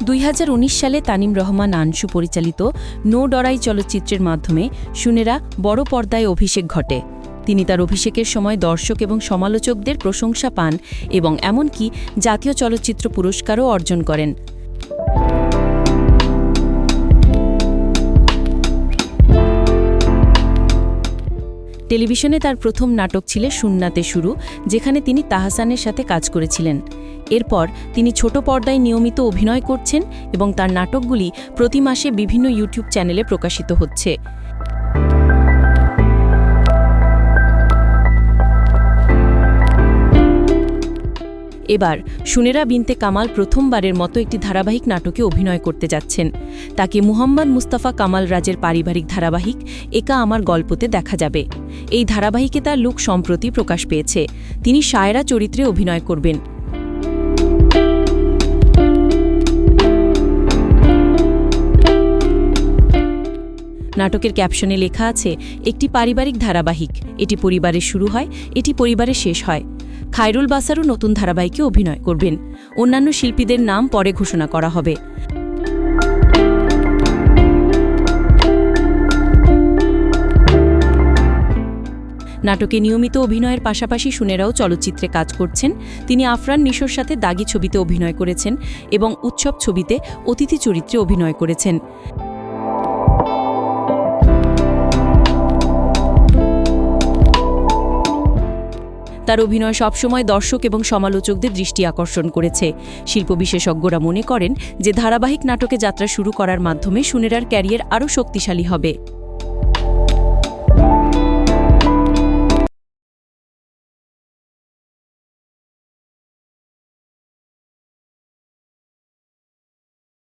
2019 সালে তানিম রহমান আনশু পরিচালিত নো ডরাই চলচ্চিত্রের মাধ্যমে সুনেরা বড় পর্দায় অভিষেক ঘটে। তিনি তার অভিষেকের সময় দর্শক এবং সমালোচকদের প্রশংসা পান এবং এমনকি জাতীয় চলচ্চিত্র পুরস্কারও অর্জন করেন। টেলিভিশনে তার প্রথম নাটক ছিল সুন্নাতে শুরু, যেখানে তিনি তাহসানের সাথে কাজ করেছিলেন। এরপর তিনি ছোট পর্দায় নিয়মিত অভিনয় করছেন এবং তার নাটকগুলি প্রতি মাসে বিভিন্ন ইউটিউব চ্যানেলে প্রকাশিত হচ্ছে। এবার সুনেরা বিনতে কামাল প্রথমবারের মতো একটি ধারাবাহিক নাটকে অভিনয় করতে যাচ্ছেন। তাকে মুহাম্মদ মুস্তাফা কামাল রাজের পারিবারিক ধারাবাহিক একা আমার গল্পতে দেখা যাবে। এই ধারাবাহিকে তার লুক সম্প্রতি প্রকাশ পেয়েছে। তিনি শায়রা চরিত্রে অভিনয় করবেন। নাটকের ক্যাপশনে লেখা আছে, একটি পারিবারিক ধারাবাহিক, এটি পরিবারে শুরু হয়, এটি পরিবারে শেষ হয়। খায়রুল বাসারও নতুন ধারাবাহিকে অভিনয় করবেন। অন্যান্য শিল্পীদের নাম পরে ঘোষণা করা হবে। নাটকে নিয়মিত অভিনয়ের পাশাপাশি সুনেরাও চলচ্চিত্রে কাজ করছেন। তিনি আফরান নিশোর সাথে দাগি ছবিতে অভিনয় করেছেন এবং উৎসব ছবিতে অতিথি চরিত্রে অভিনয় করেছেন। তার অভিনয় সবসময় দর্শক এবং সমালোচকদের দৃষ্টি আকর্ষণ করেছে। শিল্প বিশেষজ্ঞরা মনে করেন যে ধারাবাহিক নাটকে যাত্রা শুরু করার মাধ্যমে সুনেরার ক্যারিয়ার আরও শক্তিশালী হবে।